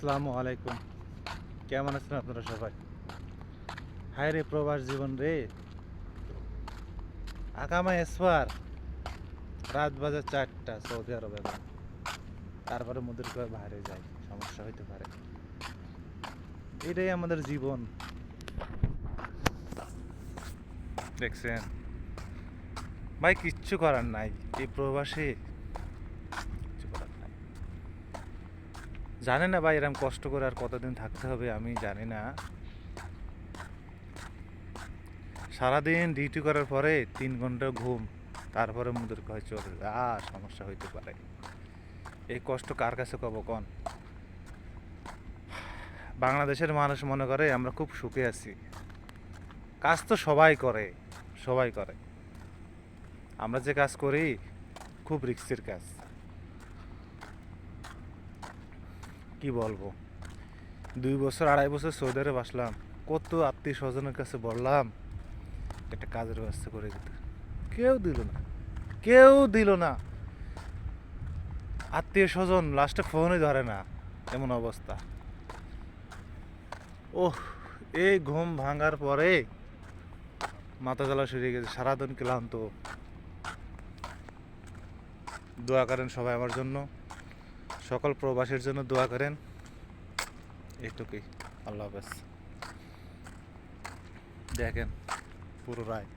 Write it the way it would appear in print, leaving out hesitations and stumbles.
আসসালামু আলাইকুম। কেমন আছেন আপনারা সবাই? হায় রে প্রবাস জীবন রে, আকামা এসবার রাত বাজে 4টা সৌদি আরবে এখন। তারপরে মোদের করে বাইরে যাই, সমস্যা হইতে পারে। এটাই আমাদের জীবন, দেখছেন ভাই, কিচ্ছু করার নাই। এই প্রবাসে কিচ্ছু করার নাই। জানি না ভাই, এরকম কষ্ট করে আর কতদিন থাকতে হবে আমি জানি না। সারাদিন ডিউটি করার পরে 3 ঘন্টা ঘুম, তারপরে মোদের কয় চলে সমস্যা হইতে পারে। এই কষ্ট কার কাছে কব কন? বাংলাদেশের মানুষ মনে করে আমরা খুব সুখে আছি। কাজ তো সবাই করে, সবাই করে। আমরা যে কাজ করি খুব রিস্কের কাজ। কি বলবো, 2 বছর 2.5 বছর সৌদি আরবে আসলাম, কত আত্মীয় স্বজনের কাছে বললাম একটা কাজের ব্যবস্থা করে দিতে, কেউ দিল না, কেউ দিল না। আত্মীয় স্বজন লাস্টে ফোনই ধরে না, এমন অবস্থা। ওহ, এই ঘুম ভাঙার পরে মাথা জ্বালা শুরু হয়ে গেছে, সারাদিন ক্লান্ত। দোয়া করেন সবাই আমার জন্য, সকল প্রবাসীর জন্য দোয়া করেন। এইটুকুই। আল্লাহ হাফেজ। দেখেন পুরো রাত